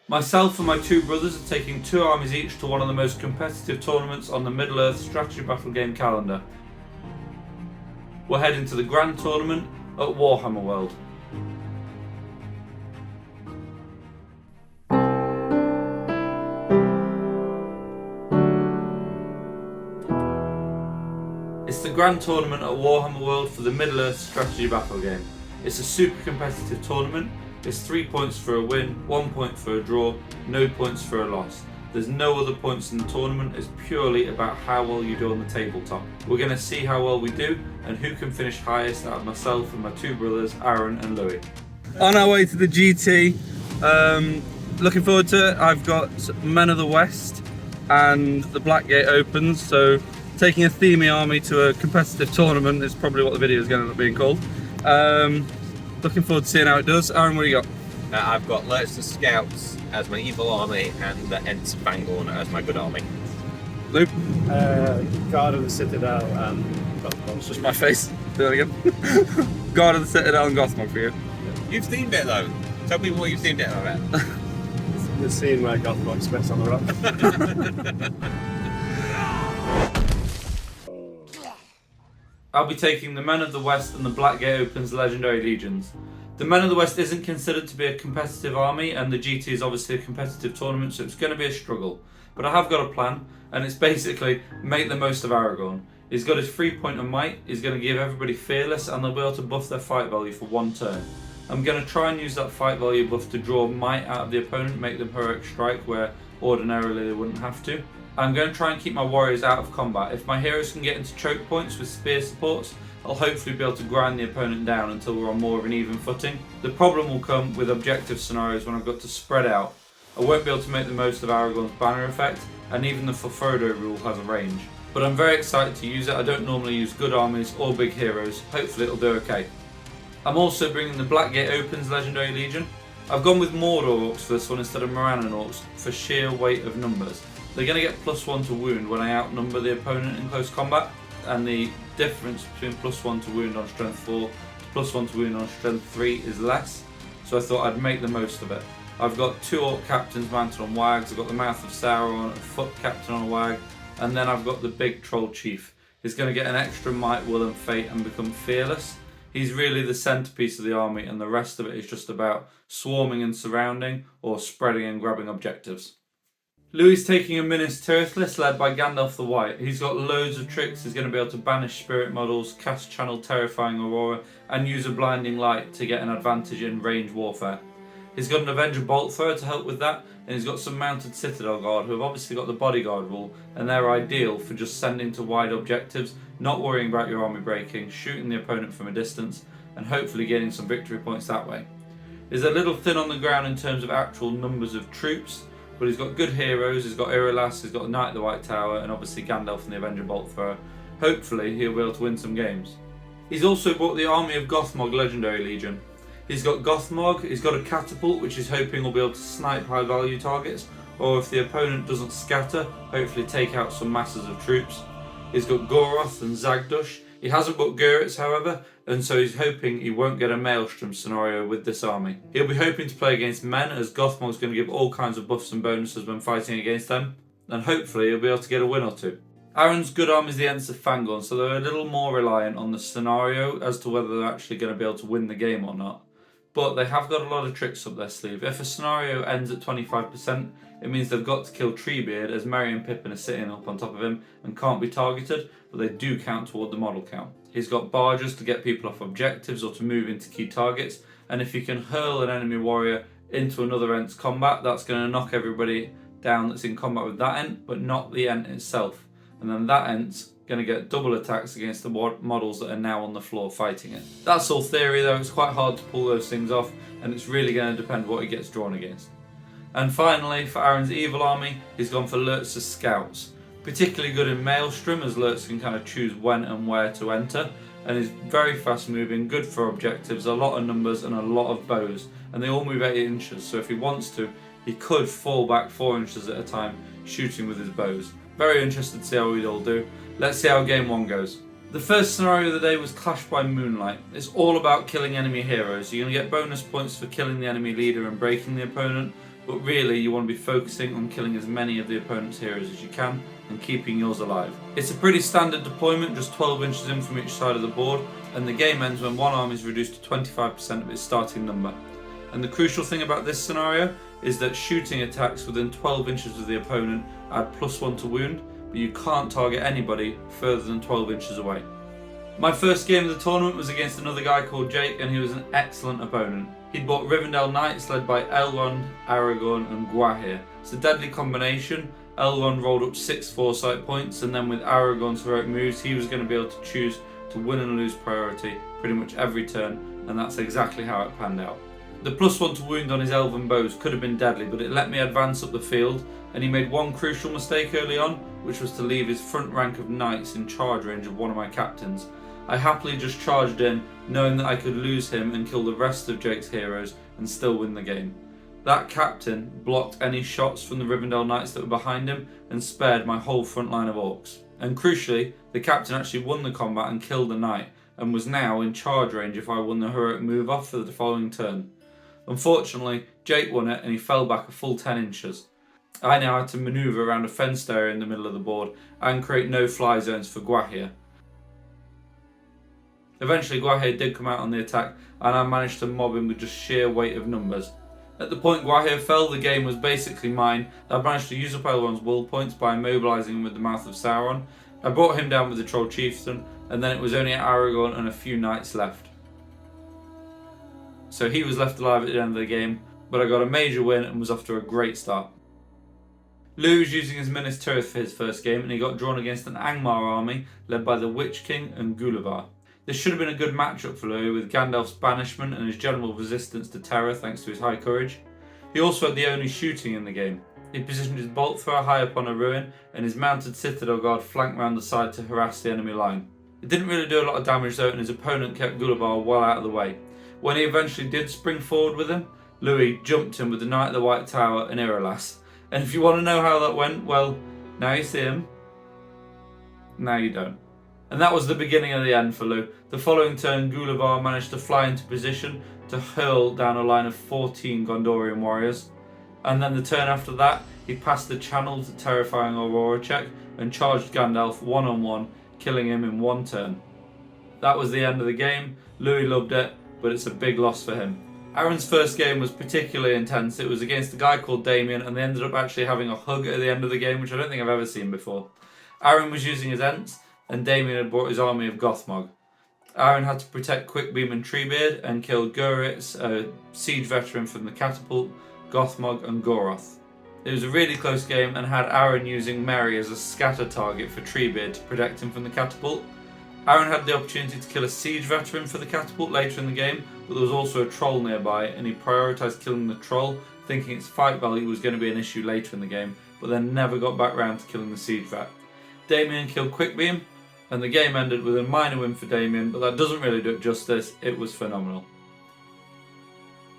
Myself and my two brothers are taking 2 armies each to one of the most competitive tournaments on the Middle-earth strategy battle game calendar. We're heading to the Grand Tournament at Warhammer World. It's the Grand Tournament at Warhammer World for the Middle-earth strategy battle game. It's a super competitive tournament. It's 3 points for a win, 1 point for a draw, no points for a loss. There's no other points in the tournament, it's purely about how well you do on the tabletop. We're going to see how well we do and who can finish highest out of myself and my two brothers, Aaron and Louis. On our way to the GT, looking forward to it. I've got Men of the West and the Blackgate Opens, so taking a Themey army to a competitive tournament is probably what the video is going to end up being called. Looking forward to seeing how it does. Aaron, what do you got? I've got LURTZ Scouts as my evil army and the ENTS FANGORN as my good army. Luke? Guard of the Citadel and Gothmog. Just my face. Do it again. Guard of the Citadel and Gothmog for you. You've themed it though. Tell people what you've themed it about. The scene where Gothmog spits on the rock. I'll be taking the Men of the West and the Blackgate Opens Legendary Legions. The Men of the West isn't considered to be a competitive army, and the GT is obviously a competitive tournament, so it's going to be a struggle. But I have got a plan, and it's basically make the most of Aragorn. He's got his 3 point of might, he's going to give everybody fearless, and they'll be able to buff their fight value for 1 turn. I'm going to try and use that fight value buff to draw might out of the opponent, make them heroic strike where ordinarily they wouldn't have to. I'm going to try and keep my warriors out of combat. If my heroes can get into choke points with spear supports, I'll hopefully be able to grind the opponent down until we're on more of an even footing. The problem will come with objective scenarios when I've got to spread out. I won't be able to make the most of Aragorn's banner effect, and even the Frodo rule has a range. But I'm very excited to use it. I don't normally use good armies or big heroes. Hopefully it'll do okay. I'm also bringing the Blackgate Opens Legendary Legion. I've gone with Mordor Orcs for this one instead of Morannon Orcs for sheer weight of numbers. They're going to get +1 to wound when I outnumber the opponent in close combat, and the difference between +1 to wound on strength 4 to +1 to wound on strength 3 is less, so I thought I'd make the most of it. I've got 2 Orc captains mounted on wags, I've got the Mouth of Sauron, a foot captain on a wag, and then I've got the big troll chief. He's going to get an extra might, will and fate and become fearless. He's really the centrepiece of the army, and the rest of it is just about swarming and surrounding or spreading and grabbing objectives. Louis is taking a MINAS TIRITH list led by Gandalf the White. He's got loads of tricks. He's going to be able to banish spirit models, cast channel terrifying aurora, and use a blinding light to get an advantage in range warfare. He's got an Avenger bolt thrower to help with that, and he's got some mounted Citadel Guard who have obviously got the bodyguard rule, and they're ideal for just sending to wide objectives, not worrying about your army breaking, shooting the opponent from a distance, and hopefully getting some victory points that way. He's a little thin on the ground in terms of actual numbers of troops, but he's got good heroes. He's got Irolas, he's got the Knight of the White Tower, and obviously Gandalf and the Avenger bolt thrower. Hopefully he'll be able to win some games. He's also bought the Army of Gothmog Legendary Legion. He's got Gothmog, he's got a catapult which he's hoping will be able to snipe high value targets, or if the opponent doesn't scatter, hopefully take out some masses of troops. He's got Goroth and Zagdush. He hasn't got Gurits however, and so he's hoping he won't get a Maelstrom scenario with this army. He'll be hoping to play against men, as Gothmog's going to give all kinds of buffs and bonuses when fighting against them, and hopefully he'll be able to get a win or two. Aaron's good army is the ENTS of FANGORN, so they're a little more reliant on the scenario as to whether they're actually going to be able to win the game or not. But they have got a lot of tricks up their sleeve. If a scenario ends at 25%, it means they've got to kill Treebeard, as Merry and Pippin are sitting up on top of him and can't be targeted, but they do count toward the model count. He's got barges to get people off objectives or to move into key targets, and if you can hurl an enemy warrior into another ENT's combat, that's going to knock everybody down that's in combat with that ENT, but not the ENT itself. And then that ENT's going to get double attacks against the models that are now on the floor fighting it. That's all theory though, it's quite hard to pull those things off, and it's really going to depend what he gets drawn against. And finally, for Aaron's evil army, he's gone for LURTZ Scouts. Particularly good in Maelstrom, as LURTZ can kind of choose when and where to enter, and is very fast moving, good for objectives, a lot of numbers and a lot of bows, and they all move 8 inches, so if he wants to, he could fall back 4 inches at a time shooting with his bows. Very interested to see how we'd all do. Let's see how game 1 goes. The first scenario of the day was Clash by Moonlight. It's all about killing enemy heroes. You're going to get bonus points for killing the enemy leader and breaking the opponent, but really you want to be focusing on killing as many of the opponent's heroes as you can and keeping yours alive. It's a pretty standard deployment, just 12 inches in from each side of the board, and the game ends when one army is reduced to 25% of its starting number. And the crucial thing about this scenario is that shooting attacks within 12 inches of the opponent add +1 to wound, but you can't target anybody further than 12 inches away. My first game of the tournament was against another guy called Jake, and he was an excellent opponent. He'd bought Rivendell Knights led by Elrond, Aragorn and Gwaihir. It's a deadly combination. Elrond rolled up 6 foresight points, and then with Aragorn's heroic moves he was going to be able to choose to win and lose priority pretty much every turn, and that's exactly how it panned out. The +1 to wound on his elven bows could have been deadly, but it let me advance up the field, and he made one crucial mistake early on, which was to leave his front rank of knights in charge range of one of my captains. I happily just charged in, knowing that I could lose him and kill the rest of Jake's heroes and still win the game. That captain blocked any shots from the Rivendell Knights that were behind him and spared my whole front line of orcs. And crucially, the captain actually won the combat and killed the knight, and was now in charge range if I won the heroic move off for the following turn. Unfortunately, Jake won it and he fell back a full 10 inches. I now had to manoeuvre around a fenced area in the middle of the board and create no-fly zones for Gwaihir. Eventually Gwaihir did come out on the attack, and I managed to mob him with just sheer weight of numbers. At the point Gwaihir fell, the game was basically mine. I managed to use up Elrond's will points by immobilising him with the Mouth of Sauron. I brought him down with the Troll Chieftain, and then it was only Aragorn and a few knights left. So he was left alive at the end of the game, but I got a major win and was off to a great start. Lou was using his MINAS TIRITH for his first game, and he got drawn against an Angmar army led by the Witch King and Gulliver. This should have been a good matchup for Louis, with Gandalf's banishment and his general resistance to terror thanks to his high courage. He also had the only shooting in the game. He positioned his bolt thrower high up on a ruin, and his mounted citadel guard flanked round the side to harass the enemy line. It didn't really do a lot of damage though, and his opponent kept Gulliver well out of the way. When he eventually did spring forward with him, Louis jumped him with the Knight of the White Tower and Irolas. And if you want to know how that went, well, now you see him, now you don't. And that was the beginning of the end for Lou. The following turn, Gulliver managed to fly into position to hurl down a line of 14 Gondorian warriors. And then the turn after that, he passed the channeled terrifying Aurora check and charged Gandalf one-on-one, killing him in one turn. That was the end of the game. Louis loved it, but it's a big loss for him. Aaron's first game was particularly intense. It was against a guy called Damien, and they ended up actually having a hug at the end of the game, which I don't think I've ever seen before. Aaron was using his ENTS, and Damien had brought his Army of Gothmog. Aaron had to protect Quickbeam and Treebeard and kill Guritz, a siege veteran from the Catapult, Gothmog and Goroth. It was a really close game and had Aaron using Merry as a scatter target for Treebeard to protect him from the Catapult. Aaron had the opportunity to kill a siege veteran for the Catapult later in the game, but there was also a troll nearby, and he prioritised killing the troll, thinking its fight value was going to be an issue later in the game, but then never got back round to killing the siege vet. Damien killed Quickbeam, and the game ended with a minor win for Damien, but that doesn't really do it justice. It was phenomenal.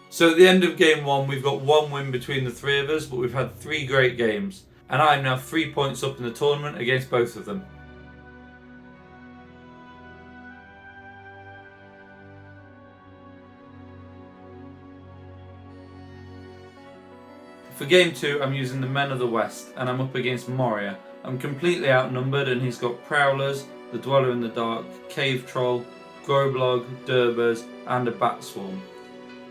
So at the end of game 1, we've got 1 win between the 3 of us, but we've had 3 great games, and I am now 3 points up in the tournament against both of them. For game 2, I'm using the Men of the West, and I'm up against Moria. I'm completely outnumbered, and he's got Prowlers, the Dweller in the Dark, Cave Troll, Groblog, Durbers, and a Bat Swarm.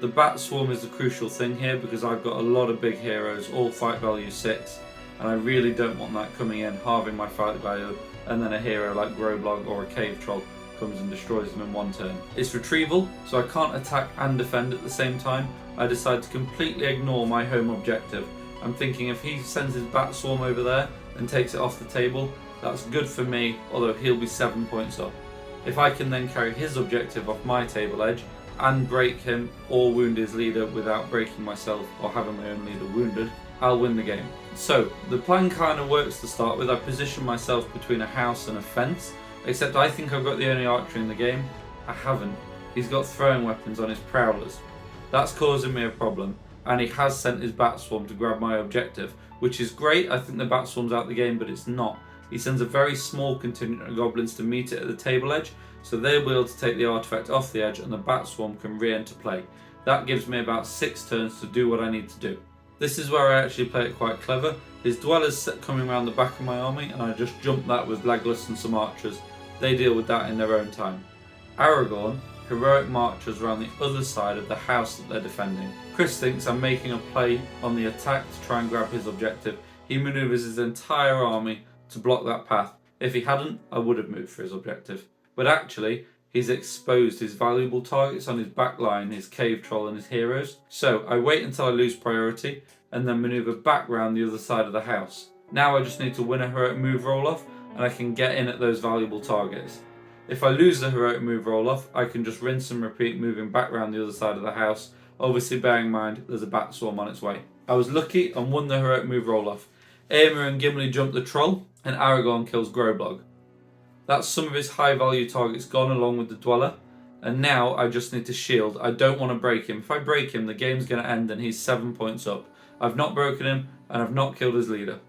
The Bat Swarm is the crucial thing here because I've got a lot of big heroes, all fight value 6, and I really don't want that coming in, halving my fight value, and then a hero like Groblog or a Cave Troll comes and destroys them in one turn. It's retrieval, so I can't attack and defend at the same time. I decide to completely ignore my home objective. I'm thinking if he sends his Bat Swarm over there and takes it off the table, that's good for me, although he'll be 7 points up. If I can then carry his objective off my table edge and break him or wound his leader without breaking myself or having my own leader wounded, I'll win the game. So the plan kind of works to start with. I position myself between a house and a fence, except I think I've got the only archer in the game. I haven't. He's got throwing weapons on his Prowlers. That's causing me a problem, and he has sent his Bat Swarm to grab my objective, which is great. I think the Bat Swarm's out the game, but it's not. He sends a very small contingent of goblins to meet it at the table edge, so they'll be able to take the artifact off the edge and the Bat Swarm can re-enter play. That gives me about 6 turns to do what I need to do. This is where I actually play it quite clever. His dweller's coming around the back of my army and I just jump that with Legolas and some archers. They deal with that in their own time. Aragorn, heroic marchers around the other side of the house that they're defending. Chris thinks I'm making a play on the attack to try and grab his objective. He manoeuvres his entire army to block that path. If he hadn't, I would have moved for his objective. But actually, he's exposed his valuable targets on his back line, his cave troll and his heroes. So I wait until I lose priority and then manoeuvre back round the other side of the house. Now I just need to win a heroic move roll off and I can get in at those valuable targets. If I lose the heroic move roll off, I can just rinse and repeat moving back round the other side of the house, obviously bearing in mind there's a bat swarm on its way. I was lucky and won the heroic move roll off. Éomer and Gimli jump the troll and Aragorn kills Groblog. That's some of his high value targets gone along with the dweller, and now I just need to shield. I don't want to break him. If I break him, the game's going to end and he's 7 points up. I've not broken him and I've not killed his leader.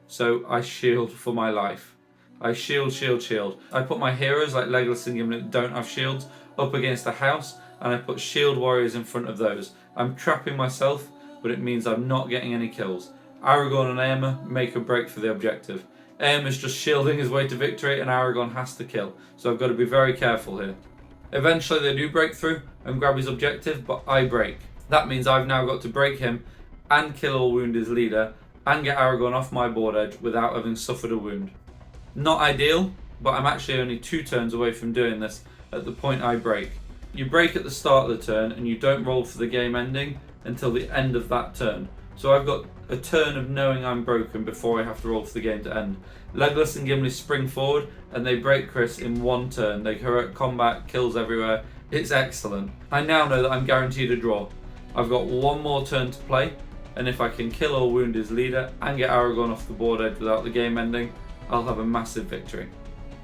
So I shield for my life. I shield. I put my heroes like Legolas and Gimli that don't have shields up against the house and I put shield warriors in front of those. I'm trapping myself, but it means I'm not getting any kills. Aragorn and Éomer make a break for the objective. Éomer's just shielding his way to victory and Aragorn has to kill, so I've got to be very careful here. Eventually they do break through and grab his objective, but I break. That means I've now got to break him and kill or wound his leader and get Aragorn off my board edge without having suffered a wound. Not ideal, but I'm actually only 2 turns away from doing this at the point I break. You break at the start of the turn and you don't roll for the game ending until the end of that turn. So I've got a turn of knowing I'm broken before I have to roll for the game to end. Legolas and Gimli spring forward and they break Chris in 1 turn. They heroic combat, kills everywhere. It's excellent. I now know that I'm guaranteed a draw. I've got 1 more turn to play, and if I can kill or wound his leader and get Aragorn off the board edge without the game ending, I'll have a massive victory.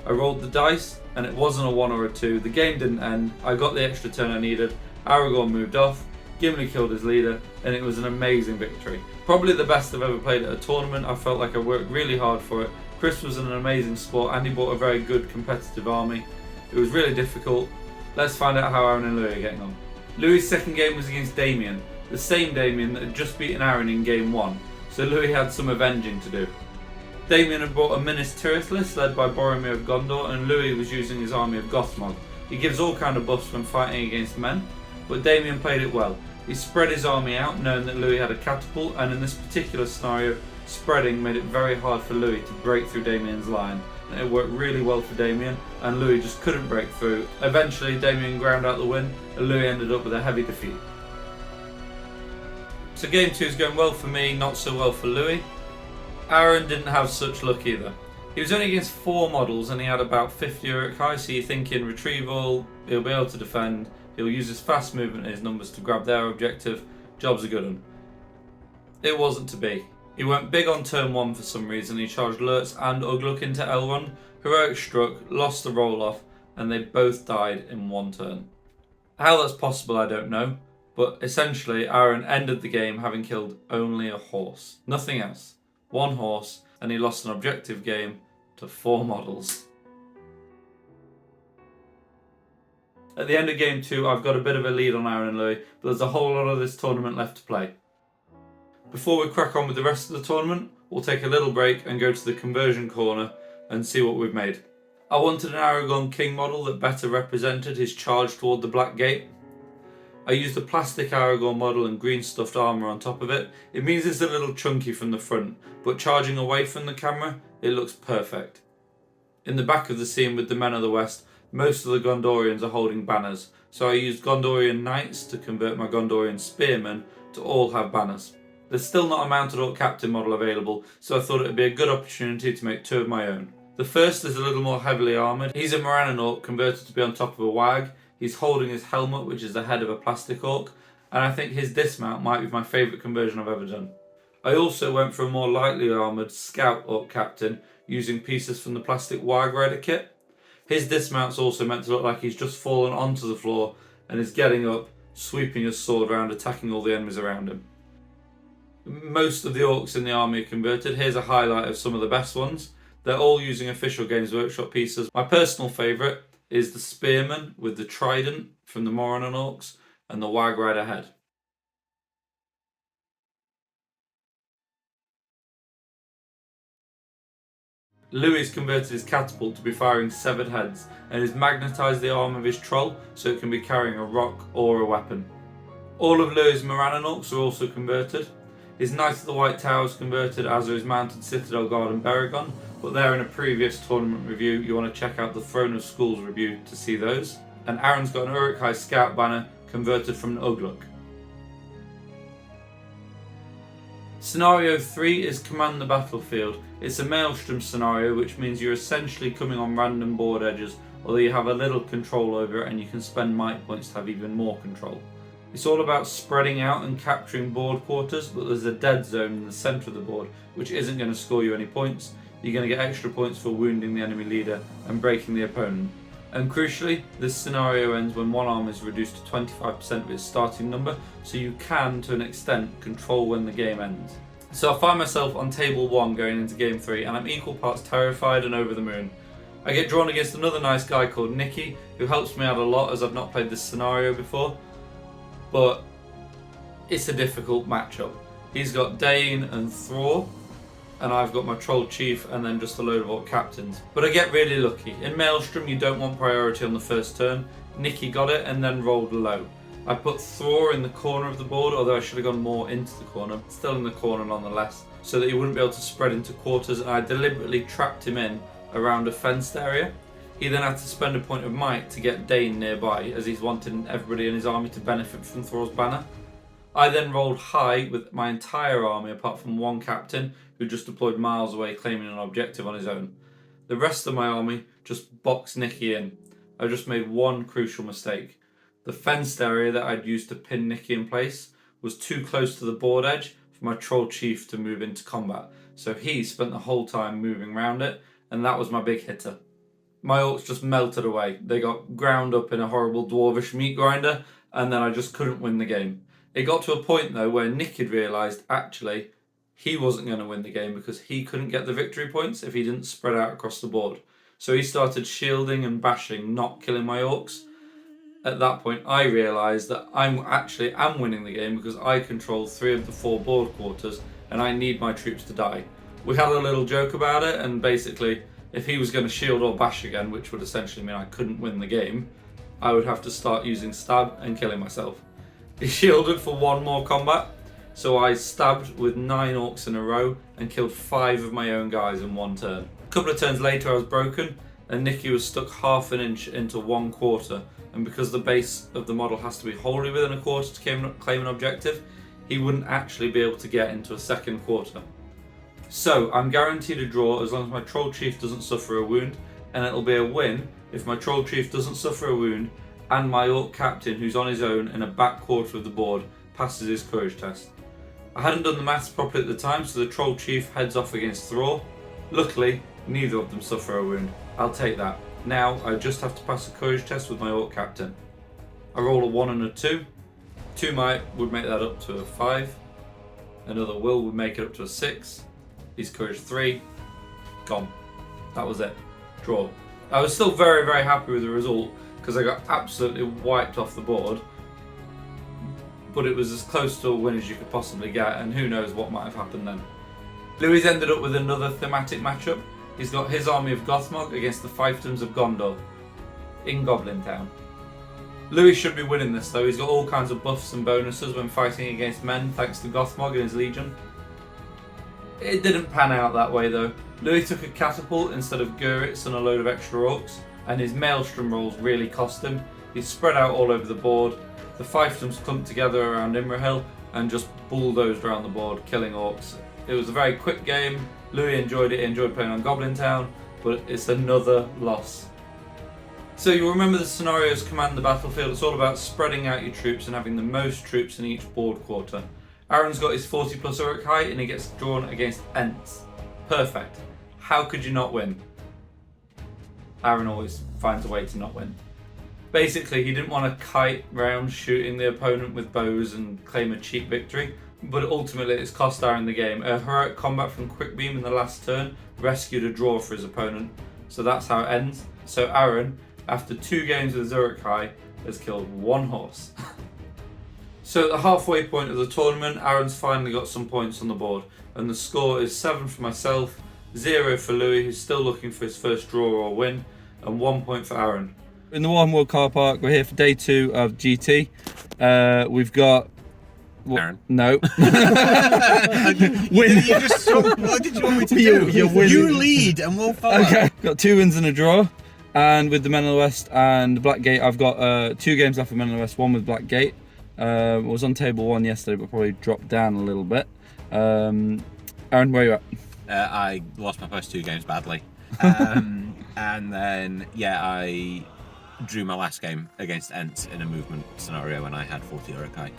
I rolled the dice and it wasn't a 1 or a 2. The game didn't end. I got the extra turn I needed. Aragorn moved off. Gimli killed his leader and it was an amazing victory. Probably the best I've ever played at a tournament. I felt like I worked really hard for it. Chris was an amazing sport and he brought a very good competitive army. It was really difficult. Let's find out how Aaron and Louis are getting on. Louis' second game was against Damien, the same Damien that had just beaten Aaron in game 1, so Louis had some avenging to do. Damien had brought a MINAS TIRITH list led by Warhammer of Gondor and Louis was using his Army of Gothmog. He gives all kind of buffs when fighting against men, but Damien played it well. He spread his army out knowing that Louis had a catapult, and in this particular scenario, spreading made it very hard for Louis to break through Damien's line. And it worked really well for Damien and Louis just couldn't break through. Eventually Damien ground out the win and Louis ended up with a heavy defeat. So game 2 is going well for me, not so well for Louis. Aaron didn't have such luck either. He was only against 4 models and he had about 50 heroic high, so you're thinking retrieval, he'll be able to defend, he'll use his fast movement and his numbers to grab their objective, job's a good one. It wasn't to be. He went big on turn 1 for some reason. He charged LURTZ and Ugluk into Elrond. Heroic struck, lost the roll off, and they both died in 1 turn. How that's possible I don't know, but essentially Aaron ended the game having killed only a horse. Nothing else. 1 horse, and he lost an objective game to 4 models. At the end of game 2 I've got a bit of a lead on Aaron and Louis, but there's a whole lot of this tournament left to play. Before we crack on with the rest of the tournament, we'll take a little break and go to the conversion corner and see what we've made. I wanted an Aragorn King model that better represented his charge toward the Black Gate. I used a plastic Aragorn model and green stuffed armour on top of it. It means it's a little chunky from the front, but charging away from the camera, it looks perfect. In the back of the scene with the Men of the West, most of the Gondorians are holding banners, so I used Gondorian Knights to convert my Gondorian Spearmen to all have banners. There's still not a mounted orc captain model available, so I thought it would be a good opportunity to make 2 of my own. The first is a little more heavily armoured. He's a Morannon orc converted to be on top of a wag. He's holding his helmet, which is the head of a plastic orc, and I think his dismount might be my favourite conversion I've ever done. I also went for a more lightly armoured scout orc captain using pieces from the plastic wag rider kit. His dismount's also meant to look like he's just fallen onto the floor and is getting up, sweeping his sword around, attacking all the enemies around him. Most of the orcs in the army are converted. Here's a highlight of some of the best ones. They're all using official Games Workshop pieces. My personal favourite is the Spearman with the trident from the Morannon orcs and the Wag Rider head. Louis converted his catapult to be firing severed heads and has magnetised the arm of his troll so it can be carrying a rock or a weapon. All of Louis' Morannon are also converted. His Knight of the White Tower is converted, as are his Mounted Citadel Guard and Baragon, but they're in a previous tournament review. You want to check out the Throne of Skulls review to see those. And Aaron's got an Uruk-hai Scout banner converted from an Ugluk. Scenario 3 is Command the Battlefield. It's a Maelstrom scenario, which means you're essentially coming on random board edges, although you have a little control over it and you can spend might points to have even more control. It's all about spreading out and capturing board quarters, but there's a dead zone in the centre of the board, which isn't going to score you any points. You're going to get extra points for wounding the enemy leader and breaking the opponent. And crucially, this scenario ends when one army is reduced to 25% of its starting number, so you can, to an extent, control when the game ends. So I find myself on table 1 going into game 3, and I'm equal parts terrified and over the moon. I get drawn against another nice guy called Nicky, who helps me out a lot as I've not played this scenario before. But it's a difficult matchup. He's got Dane and Thror, and I've got my Troll Chief and then just a load of Orc Captains. But I get really lucky. In Maelstrom you don't want priority on the first turn. Nicky got it and then rolled low. I put Thror in the corner of the board, although I should have gone more into the corner. Still in the corner nonetheless, so that he wouldn't be able to spread into quarters, and I deliberately trapped him in around a fenced area. He then had to spend a point of might to get Dane nearby, as he's wanting everybody in his army to benefit from Thror's banner. I then rolled high with my entire army apart from one captain who just deployed miles away claiming an objective on his own. The rest of my army just boxed Nicky in. I just made one crucial mistake. The fenced area that I'd used to pin Nicky in place was too close to the board edge for my Troll Chief to move into combat, so he spent the whole time moving around it, and that was my big hitter. My orcs just melted away. They got ground up in a horrible dwarvish meat grinder, and then I just couldn't win the game. It got to a point though where Nick had realised actually he wasn't going to win the game because he couldn't get the victory points if he didn't spread out across the board. So he started shielding and bashing, not killing my orcs. At that point I realised that I am winning the game because I control 3 of the 4 board quarters and I need my troops to die. We had a little joke about it, and basically if he was going to shield or bash again, which would essentially mean I couldn't win the game, I would have to start using stab and killing myself. He shielded for 1 more combat, so I stabbed with 9 orcs in a row and killed 5 of my own guys in 1 turn. A couple of turns later I was broken and Nicky was stuck half an inch into 1 quarter, and because the base of the model has to be wholly within a quarter to claim an objective, he wouldn't actually be able to get into a second quarter. So I'm guaranteed a draw as long as my Troll Chief doesn't suffer a wound, and it'll be a win if my Troll Chief doesn't suffer a wound and my Orc Captain, who's on his own in a back quarter of the board, passes his courage test. I hadn't done the maths properly at the time, so the Troll Chief heads off against Thror. Luckily, neither of them suffer a wound. I'll take that. Now I just have to pass a courage test with my Orc Captain. I roll a 1 and a 2. 2 might would make that up to a 5. Another will would make it up to a 6. He's courage 3. Gone. That was it. Draw. I was still very, very happy with the result because I got absolutely wiped off the board. But it was as close to a win as you could possibly get, and who knows what might have happened then. Louis ended up with another thematic matchup. He's got his Army of Gothmog against the Fiefdoms of Gondor in Goblin Town. Louis should be winning this though. He's got all kinds of buffs and bonuses when fighting against men thanks to Gothmog and his legion. It didn't pan out that way though. Louis took a catapult instead of Guritz and a load of extra orcs, and his Maelstrom rolls really cost him. He's spread out all over the board. The Fiefdoms clumped together around Imrahil and just bulldozed around the board, killing orcs. It was a very quick game. Louis enjoyed it, he enjoyed playing on Goblin Town, but it's another loss. So you'll remember the scenarios Command the Battlefield. It's all about spreading out your troops and having the most troops in each board quarter. Aaron's got his 40 plus Uruk-hai and he gets drawn against ENTS. Perfect. How could you not win? Aaron always finds a way to not win. Basically, he didn't want to kite round shooting the opponent with bows and claim a cheap victory, but ultimately it's cost Aaron the game. A heroic combat from Quickbeam in the last turn rescued a draw for his opponent, so that's how it ends. So Aaron, after 2 games with his Uruk-hai, has killed 1 horse. So at the halfway point of the tournament, Aaron's finally got some points on the board, and the score is 7 for myself 0 for Louis, who's still looking for his first draw or win, and 1 point for Aaron. In the Warhammer World car park, we're here for day 2 of GT. We've got... Aaron. No. Win. You just what did you want me to do? You lead and we'll follow. Okay, got 2 wins and a draw. And with the Men of the West and Blackgate, I've got 2 games left with Men of the West, 1 with Blackgate. I was on table 1 yesterday, but probably dropped down a little bit. Aaron, where are you at? I lost my first 2 games badly. And then, yeah, I drew my last game against ENTS in a movement scenario when I had 40 Urukai.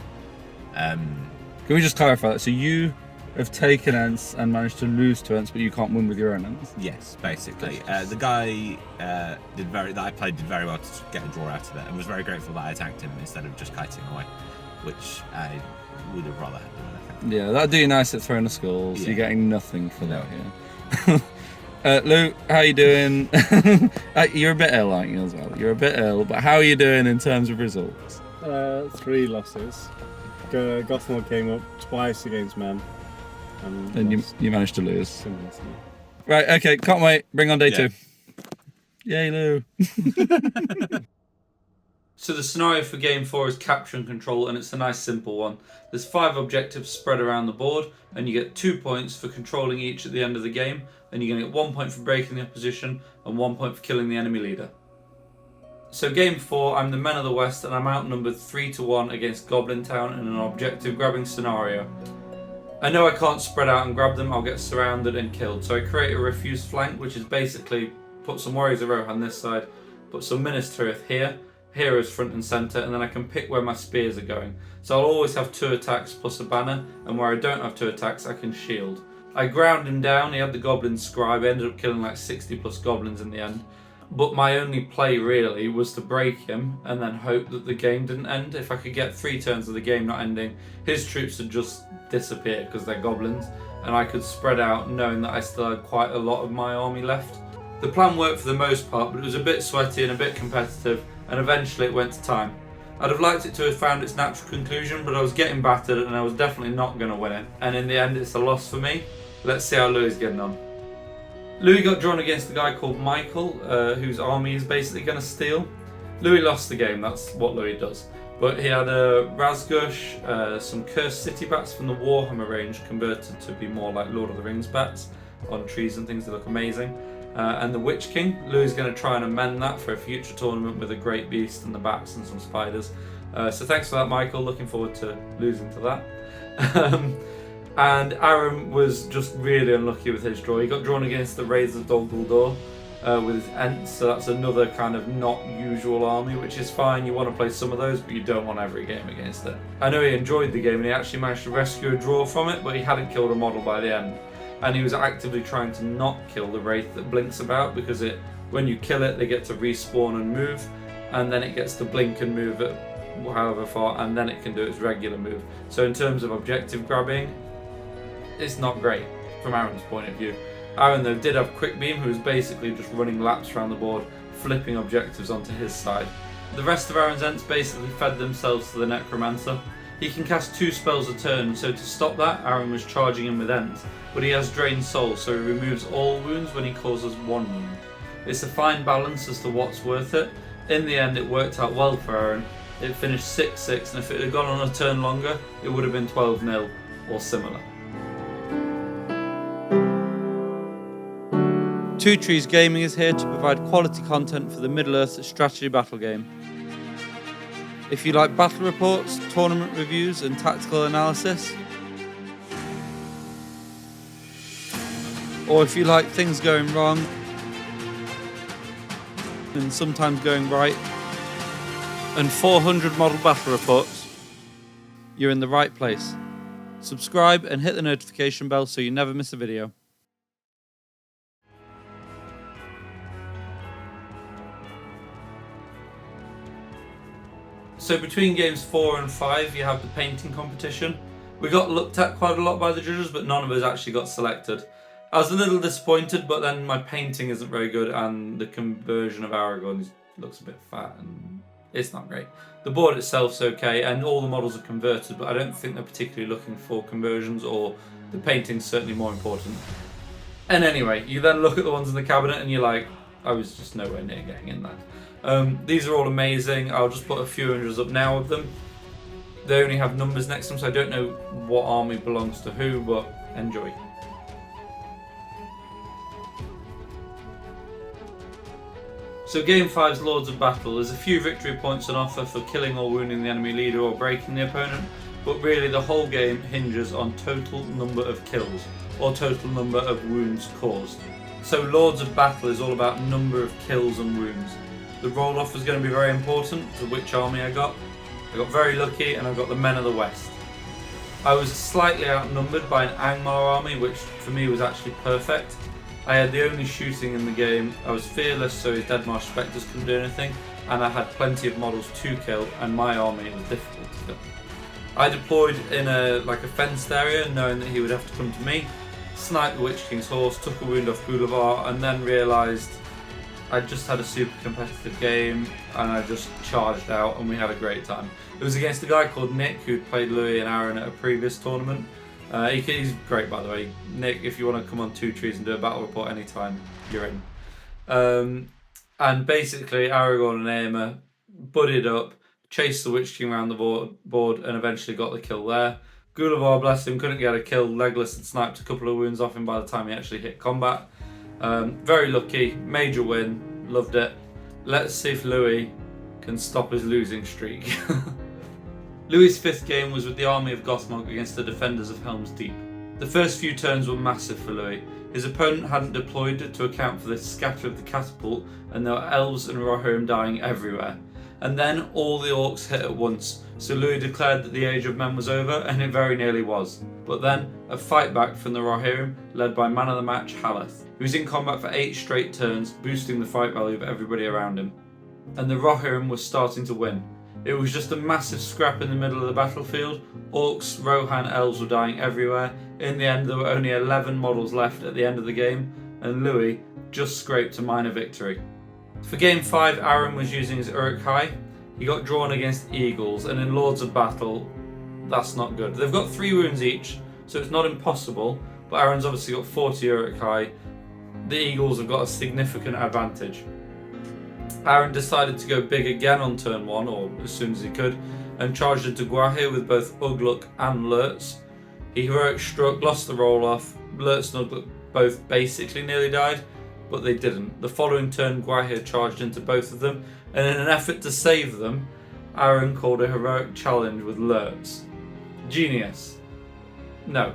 Can we just clarify that? So you have taken ENTS and managed to lose to ENTS, but you can't win with your own ENTS? Yes, basically. The guy that I played did very well to get a draw out of it, and was very grateful that I attacked him instead of just kiting away, which I would have rather had done, I think. Yeah, that'd do you nice at throwing the skulls. Yeah. You're getting nothing for that here. Lou, how you doing? You're a bit ill, aren't you, as well? You're a bit ill, but how are you doing in terms of results? 3 losses. Gothmog came up twice against men. And you managed to lose. Similarly. Right, okay, can't wait. Bring on day Yeah. 2. Yay, Lou. So the scenario for game 4 is capture and control, and it's a nice simple one. There's 5 objectives spread around the board, and you get 2 points for controlling each at the end of the game, and you're going to get 1 point for breaking the opposition, and 1 point for killing the enemy leader. So game 4, I'm the Men of the West, and I'm outnumbered 3-1 against Goblin Town in an objective grabbing scenario. I know I can't spread out and grab them, I'll get surrounded and killed, so I create a refused flank, which is basically put some Warriors of Rohan on this side, put some MINAS TIRITH here, heroes front and centre, and then I can pick where my spears are going. So I'll always have 2 attacks plus a banner, and where I don't have 2 attacks I can shield. I ground him down, he had the goblin scribe, I ended up killing like 60 plus goblins in the end. But my only play really was to break him and then hope that the game didn't end. If I could get 3 turns of the game not ending, his troops would just disappear because they're goblins, and I could spread out knowing that I still had quite a lot of my army left. The plan worked for the most part, but it was a bit sweaty and a bit competitive, and eventually it went to time. I'd have liked it to have found its natural conclusion, but I was getting battered and I was definitely not going to win it. And in the end it's a loss for me. Let's see how Louis is getting on. Louis got drawn against a guy called Michael, whose army is basically going to steal. Louis lost the game, that's what Louis does. But he had a Razgush, some cursed city bats from the Warhammer range converted to be more like Lord of the Rings bats on trees and things that look amazing. And the Witch King. Louis is going to try and amend that for a future tournament with a great beast and the bats and some spiders. So thanks for that, Michael. Looking forward to losing to that. And Aaron was just really unlucky with his draw. He got drawn against the Raids of Dol Guldur with his ENTS, so that's another kind of not usual army, which is fine. You want to play some of those, but you don't want every game against it. I know he enjoyed the game and he actually managed to rescue a draw from it, but he hadn't killed a model by the end. And he was actively trying to not kill the Wraith that blinks about, because when you kill it, they get to respawn and move, and then it gets to blink and move at however far, and then it can do its regular move. So in terms of objective grabbing, it's not great from Aaron's point of view. Aaron though did have Quick Beam, who was basically just running laps around the board, flipping objectives onto his side. The rest of Aaron's ENTS basically fed themselves to the Necromancer. He can cast 2 spells a turn, so to stop that, Aaron was charging him with ENTS, but he has Drained Soul, so he removes all wounds when he causes 1 wound. It's a fine balance as to what's worth it. In the end, it worked out well for Aaron. It finished 6-6, and if it had gone on a turn longer, it would have been 12-0 or similar. Two Trees Gaming is here to provide quality content for the Middle-earth strategy battle game. If you like battle reports, tournament reviews and tactical analysis, or if you like things going wrong and sometimes going right, and 400 model battle reports, you're in the right place. Subscribe and hit the notification bell so you never miss a video. So between games 4 and 5 you have the painting competition. We got looked at quite a lot by the judges, but none of us actually got selected. I was a little disappointed, but then my painting isn't very good and the conversion of Aragorn looks a bit fat and it's not great. The board itself's okay and all the models are converted, but I don't think they're particularly looking for conversions, or the painting's certainly more important. And anyway, you then look at the ones in the cabinet and you're like, I was just nowhere near getting in that. These are all amazing. I'll just put a few hundreds up now of them. They only have numbers next to them, so I don't know what army belongs to who, but enjoy. So Game 5's Lords of Battle. There's a few victory points on offer for killing or wounding the enemy leader or breaking the opponent, but really the whole game hinges on total number of kills, or total number of wounds caused. So Lords of Battle is all about number of kills and wounds. The roll-off is going to be very important to which army I got. I got very lucky and I got the Men of the West. I was slightly outnumbered by an Angmar army, which for me was actually perfect. I had the only shooting in the game, I was fearless so his Deadmarsh Spectres couldn't do anything, and I had plenty of models to kill, and my army was difficult to kill. I deployed in a fenced area, knowing that he would have to come to me, sniped the Witch King's horse, took a wound off Gulavar, and then realised I'd just had a super competitive game, and I just charged out, and we had a great time. It was against a guy called Nick, who'd played Louis and Aaron at a previous tournament. He's great, by the way. Nick, if you want to come on Two Trees and do a battle report anytime, you're in. And basically, Aragorn and Aemma buddied up, chased the Witch King around the board, and eventually got the kill there. Gulavar, bless him, couldn't get a kill. Legolas had sniped a couple of wounds off him by the time he actually hit combat. Very lucky, major win, loved it. Let's see if Louis can stop his losing streak. Louis' 5th game was with the Army of Gothmog against the Defenders of Helm's Deep. The first few turns were massive for Louis. His opponent hadn't deployed to account for the scatter of the catapult, and there were elves and Rohirrim dying everywhere. And then all the orcs hit at once, so Louis declared that the Age of Men was over, and it very nearly was. But then, a fight back from the Rohirrim, led by man of the match Haleth. He was in combat for 8 straight turns, boosting the fight value of everybody around him. And the Rohirrim was starting to win. It was just a massive scrap in the middle of the battlefield. Orcs, Rohan, elves were dying everywhere. In the end, there were only 11 models left at the end of the game, and Louis just scraped a minor victory. For Game 5, Aaron was using his Uruk-hai. He got drawn against Eagles, and in Lords of Battle, that's not good. They've got 3 wounds each, so it's not impossible, but Aaron's obviously got 40 Uruk-hai. The Eagles have got a significant advantage. Aaron decided to go big again on turn 1, or as soon as he could, and charged into Gwaihir with both Ugluk and LURTZ. He heroic struck, lost the roll-off. LURTZ and Ugluk both basically nearly died, but they didn't. The following turn, Gwaihir charged into both of them, and in an effort to save them, Aaron called a heroic challenge with LURTZ. Genius. No.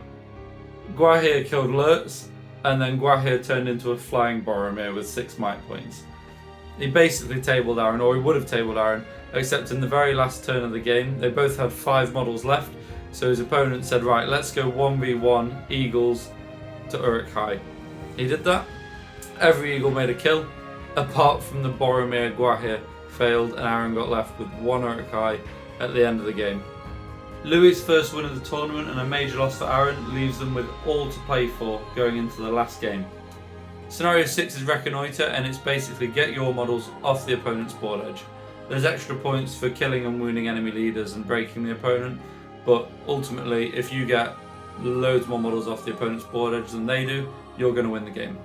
Gwaihir killed LURTZ, and then Gwaihir turned into a flying Boromir with 6 might points. He basically tabled Aaron, or he would have tabled Aaron, except in the very last turn of the game, they both had 5 models left, so his opponent said, right, let's go 1v1 Eagles to Uruk-hai. He did that. Every Eagle made a kill, apart from the Boromir Gwaihir failed, and Aaron got left with 1 Uruk-hai at the end of the game. Louis' first win of the tournament and a major loss for Aaron leaves them with all to play for going into the last game. Scenario 6 is Reconnoiter, and it's basically get your models off the opponent's board edge. There's extra points for killing and wounding enemy leaders and breaking the opponent, but ultimately if you get loads more models off the opponent's board edge than they do, you're going to win the game.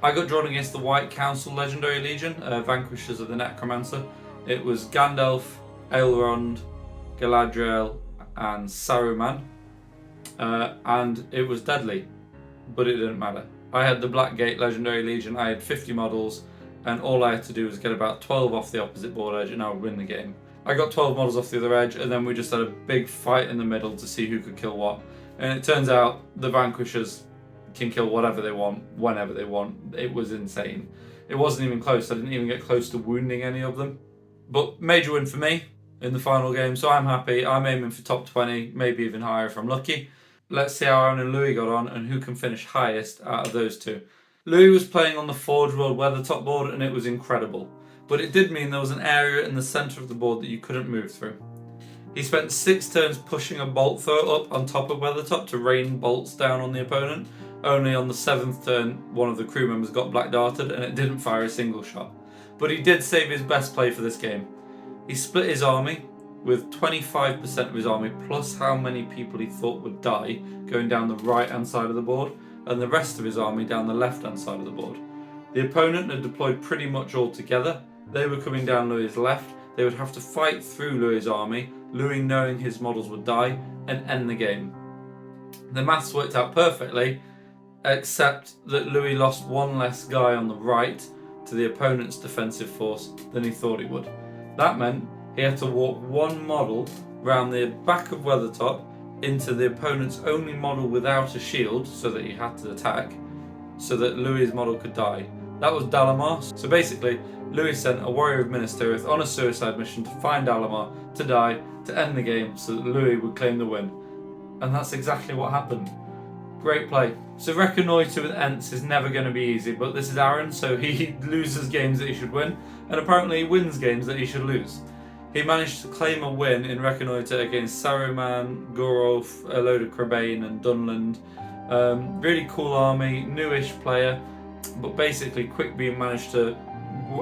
I got drawn against the White Council Legendary Legion, Vanquishers of the Necromancer. It was Gandalf, Elrond, Galadriel and Saruman, and it was deadly, but it didn't matter. I had the Blackgate Legendary Legion, I had 50 models, and all I had to do was get about 12 off the opposite board edge and I would win the game. I got 12 models off the other edge, and then we just had a big fight in the middle to see who could kill what. And it turns out the Vanquishers can kill whatever they want, whenever they want. It was insane. It wasn't even close, I didn't even get close to wounding any of them. But major win for me in the final game, so I'm happy. I'm aiming for top 20, maybe even higher if I'm lucky. Let's see how Aaron and Louis got on and who can finish highest out of those two. Louis was playing on the Forge World Weathertop board and it was incredible, but it did mean there was an area in the centre of the board that you couldn't move through. He spent 6 turns pushing a bolt thrower up on top of Weathertop to rain bolts down on the opponent. Only on the 7th turn, one of the crew members got black darted and it didn't fire a single shot. But he did save his best play for this game. He split his army with 25% of his army plus how many people he thought would die going down the right hand side of the board, and the rest of his army down the left-hand side of the board. The opponent had deployed pretty much all together. They were coming down Louis' left. They would have to fight through Louis' army, Louis knowing his models would die, and end the game. The maths worked out perfectly, except that Louis lost one less guy on the right to the opponent's defensive force than he thought he would. That meant he had to walk one model round the back of Weathertop into the opponent's only model without a shield, so that he had to attack, so that Louis' model could die. That was Dalamar. So basically, Louis sent a warrior of Minas Tirith on a suicide mission to find Dalamar, to die, to end the game, so that Louis would claim the win. And that's exactly what happened. Great play. So Reconnoiter with ENTS is never going to be easy, but this is Aaron, so he loses games that he should win, and apparently he wins games that he should lose. He managed to claim a win in Reconnoiter against Saruman, Goroth, a load of Crebain and Dunland. Really cool army, newish player, but basically Quickbeam managed to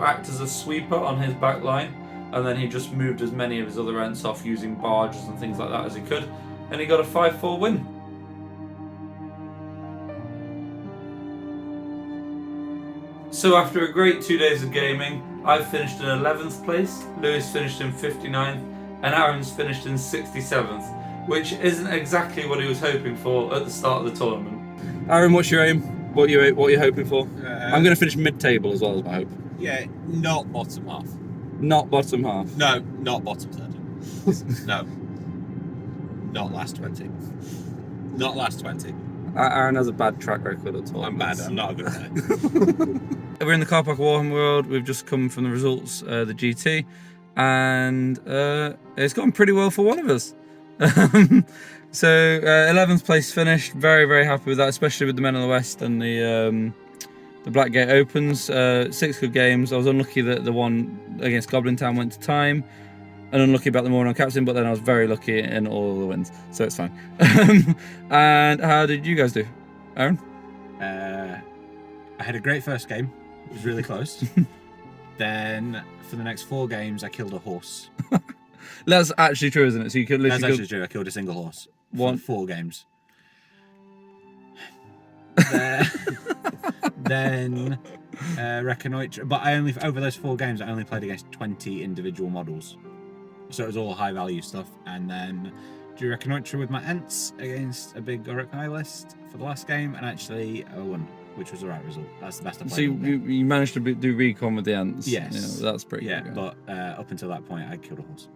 act as a sweeper on his back line, and then he just moved as many of his other ENTS off using barges and things like that as he could, and he got a 5-4 win. So after a great 2 days of gaming, I've finished in 11th place, Louis finished in 59th, and Aaron's finished in 67th, which isn't exactly what he was hoping for at the start of the tournament. Aaron, what's your aim? What are you hoping for? I'm going to finish mid-table as well as my hope. Yeah, not bottom half. Not bottom half. No, not bottom third. No. Not last 20. Not last 20. Aaron has a bad track record at all. I'm bad, I'm not a good guy. We're in the car park of Warhammer World. We've just come from the results, the GT, and it's gone pretty well for one of us. So 11th place finished. Very, very happy with that, especially with the Men of the West and the Blackgate Opens. 6 good games. I was unlucky that the one against Goblin Town went to time, and unlucky about the morning on captain, but then I was very lucky in all the wins, so it's fine. And how did you guys do, Aaron? I had a great first game. It was really close. Then for the next 4 games, I killed a horse. That's actually true, isn't it? So you could That's literally actually true. I killed a single horse. One. 4 games. Then Reconnoiter, but I only over those 4 games I only played against 20 individual models, so it was all high value stuff. And then do Reconnoiter with my ENTS against a big Goric high list for the last game, and actually I won, which was the right result. That's the best I played. So you managed to do recon with the ENTS. Yes, yeah, that's pretty yeah, good. but up until that point I killed a horse.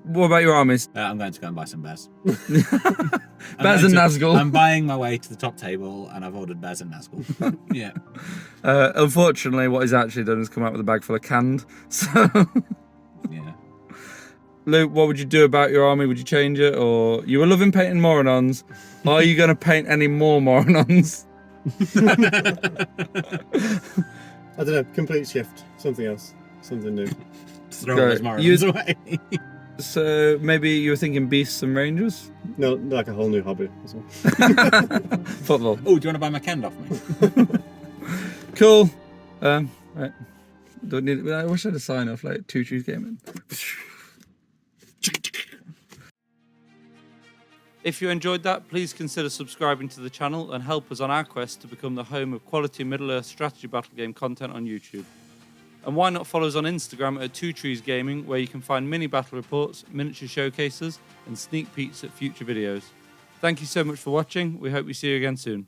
What about your armies? I'm going to go and buy some bears. Bears and Nazgul. I'm buying my way to the top table, and I've ordered bears and Nazgul. Yeah. Unfortunately, what he's actually done is come out with a bag full of canned. So, Yeah. Luke, what would you do about your army? Would you change it, or you were loving painting Moronons? Are you going to paint any more Moronons? I don't know, complete shift. Something else. Something new. Throw Go. those Morons away. So maybe you were thinking beasts and rangers? No, like a whole new hobby. As well. Football. Oh, do you want to buy my canned off me? Cool. Right. Don't need. I wish I had a sign off like 2 Trees Gaming. If you enjoyed that, please consider subscribing to the channel and help us on our quest to become the home of quality Middle-earth strategy battle game content on YouTube. And why not follow us on Instagram at 2 Trees Gaming, where you can find mini battle reports, miniature showcases, and sneak peeks at future videos. Thank you so much for watching. We hope we see you again soon.